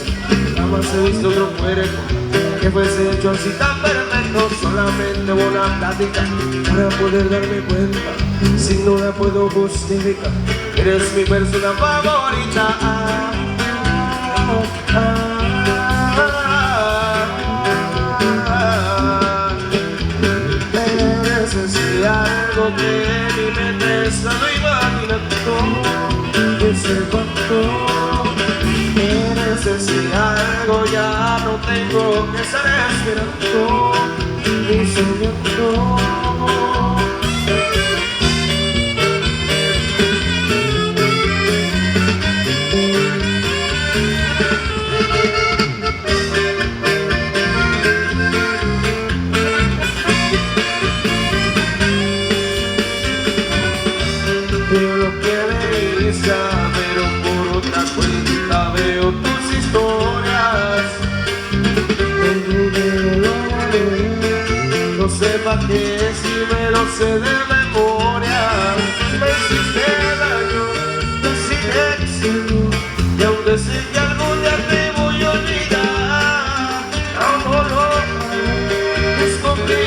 Jamás he visto otro cuerpo que fuese hecho así tan perfecto. Solamente hubo una plática para poder darme cuenta. Sin duda puedo justificar, eres mi persona favorita. Eres ese algo que mi mente ha estado imaginando. Ese cuánto. Eres ese algo, ya no tengo que estar esperando ni soñando. Veo lo que debiste, pero por otra cuenta veo tus historias. No sé pa' qué si me lo sé de memoria. Me hiciste daño, me hiciste éxito, y aunque sé que algún día te voy a olvidar, aún no lo escondí.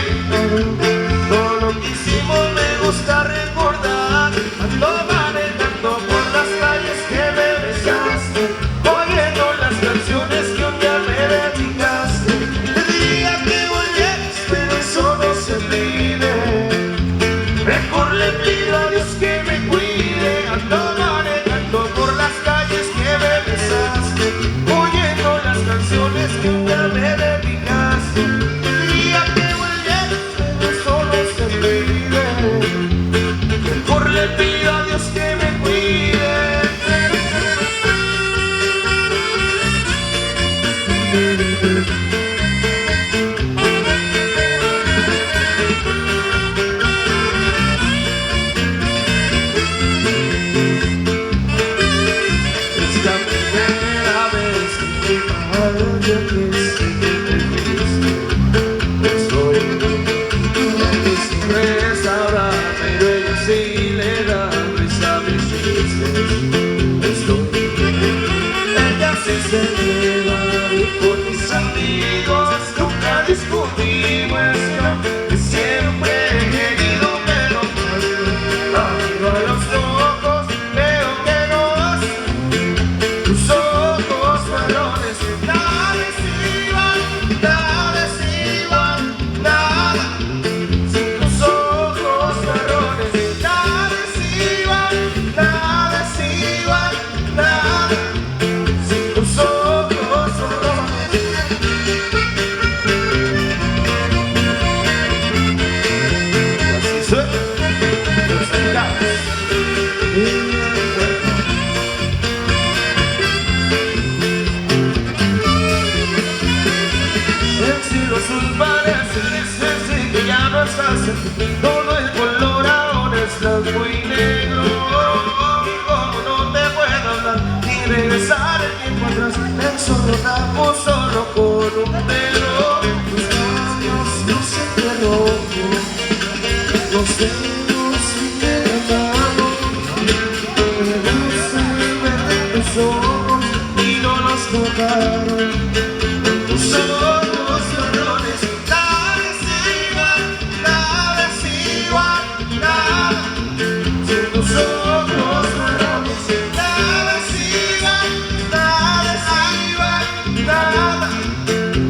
Todo lo que hicimos me gusta recordar. Ando manejando por las calles que me besaste, oyendo las canciones que un día me dedicaste. Te diría que volvieras, pero eso no se pide. Mejor le pido a Dios que me cuide. Ando manejando por las calles que me besaste, oyendo las canciones que un día me dedicaste. Te diría que volvieras, pero eso no se pide. Mejor le pido a Dios que me cuide. Es la primera vez que alguien que estoy siempre sabrá, pero ella sí le da risa a mis chistes. Estoy ella sí se lleva bien con mis amigos, nunca discutimos, que siempre he querido, pero miro a los ojos, veo que no vas. Tus ojos marrones, nada es igual, nada es igual, nada. Sin tus ojos marrones, nada es igual, nada es igual, nada. Sin tus ojos marrones. Así soy, los tirados. El cielo azul parece irse, que ya no estás. Todo el color ahora es blanco y negro. Como no te puedo hablar ni regresar el tiempo atrás, en solo tapo, solo con un dedo. Tus labios no se te rojo, los dedos de la mano. Me gusta ver tus ojos y no los tocaron. Tus ojos marrones, nada es igual, nada es igual, nada. Sin tus ojos marrones, nada es igual, nada es igual, nada.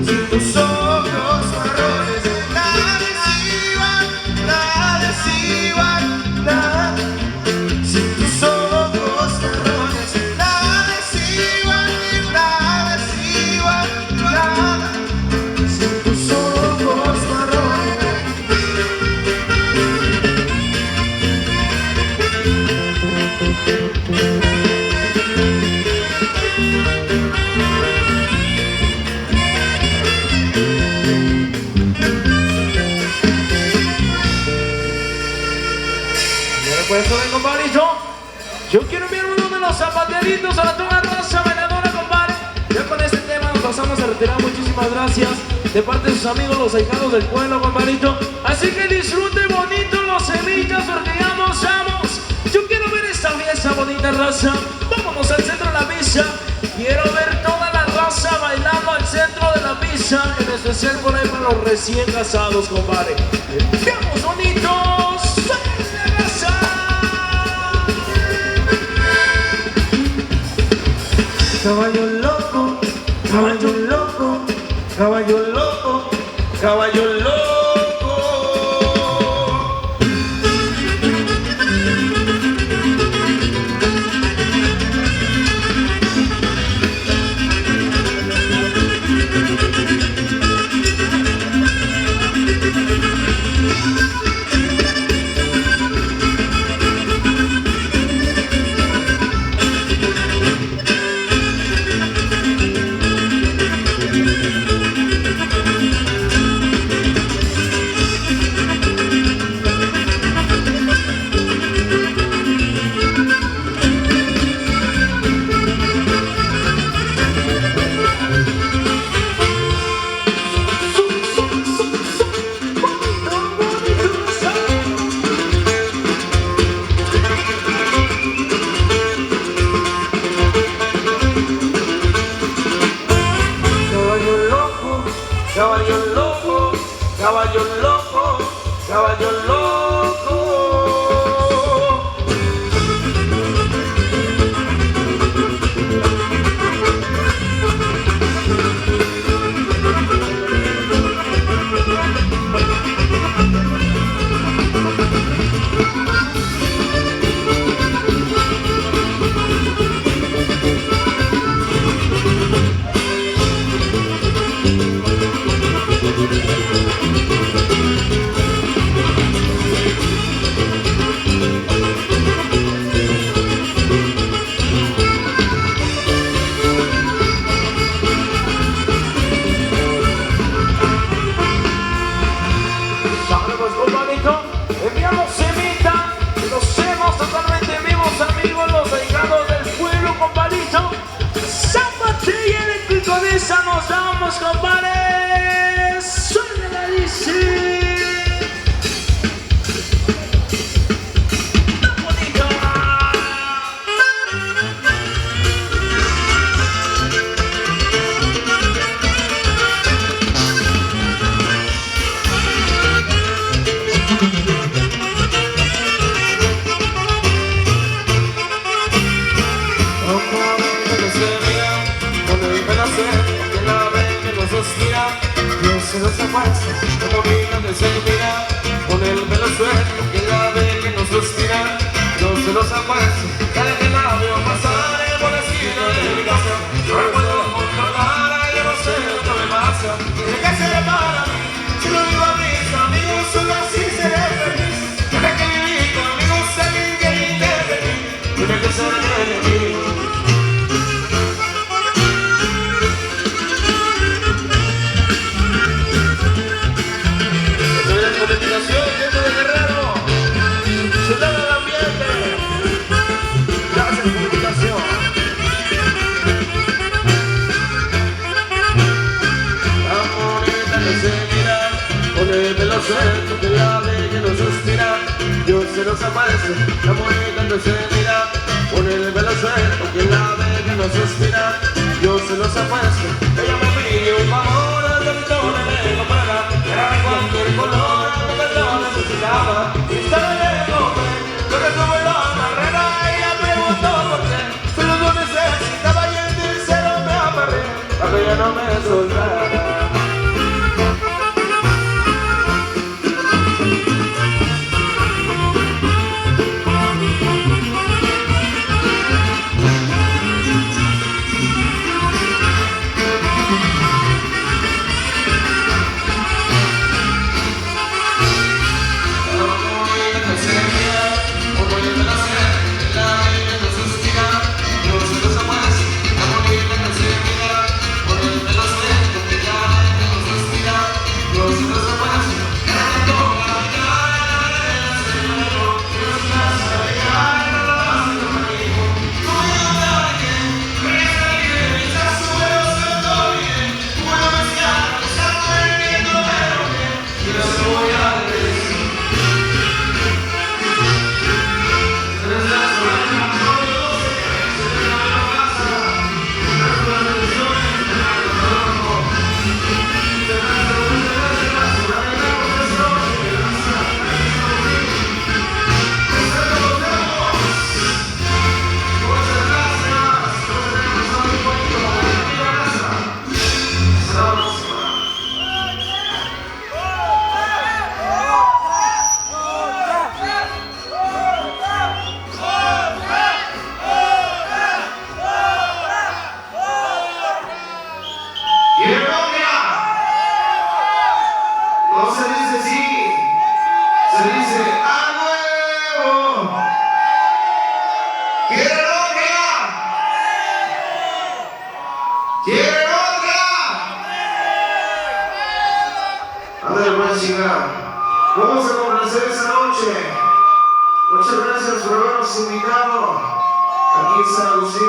Sin tus ojos marrones, nada es igual, nada es igual, nada. Sin tus ojos marrones, nada es igual, nada es igual, nada. Sin tus ojos marrones. Pues joven, compadre, yo quiero enviar uno de los zapateritos a la toda raza bailadora, compadre. Ya con este tema nos pasamos a retirar. Muchísimas gracias de parte de sus amigos, los ahijados del pueblo, compadrito. Así que disfruten bonito los semillas porque ya nos vamos. Yo quiero ver esta fiesta bonita, raza. Vámonos al centro de la pista. Quiero ver toda la raza bailando al centro de la pista, en especial por ahí para los recién casados, compadre. ¡Veamos bonitos! ¡Suéltale la raza! Caballo loco, caballo loco, caballo loco, caballo loco. Caballo loco, caballo loco, caballo loco. Enviamos semita, los hemos totalmente vivos, amigos, los ahijados del pueblo, compadrito. Zapatilla eléctrico de esa nos damos, compadre. Suena la dice. Tan bonito. Dios se los aguanta, como vino que se mira, con el pelo suelto, quien la ve que nos suspira. Dios se los aguanta, cada que la veo pasar por la esquina de mi casa, no puedo controlar, yo no sé lo que me pasa. Tiene que ser para mí, si lo digo a mis amigos, solo así seré feliz. Tiene que vivir conmigo, alguien que intervenir, tiene que ser de mí. Dentro de Guerrero, ciudad del ambiente. Gracias por la invitación. La bonita que se mira, con el pelo suelto que la ve que no suspira. Dios se nos aparece. La bonita que se mira, con el pelo suelto que la ve que no suspira. Dios se nos aparece. Ella me pide un favor, del tono de la para, era de cualquier color. Y estaba lejos, lo que tuve la carrera, ella preguntó por qué. Solo lo necesitaba y el tercero me amarré, para que ella no me soltara. Vamos a complacer esa noche. Muchas gracias por habernos invitado aquí en San Agustín.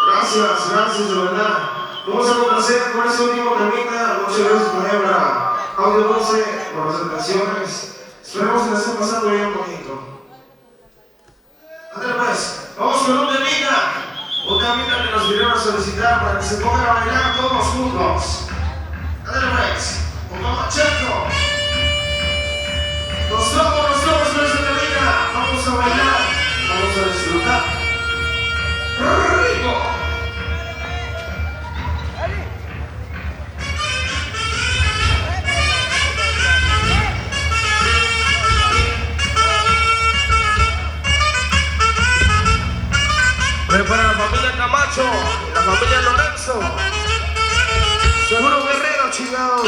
Gracias, de verdad. Vamos a complacer con este último temita. Muchas gracias por ejemplo Audio 12 por las atenciones. Esperemos que la estén pasando bien bonito. Ándale pues, vamos con un temita que nos vinieron a solicitar para que se pongan a bailar todos juntos. Ándale pues, un Macheco. Nos vamos con esta temita. Vamos a bailar, vamos a disfrutar. ¡Rico! Para la familia Camacho, la familia Lorenzo, Seguro Guerrero, chingado.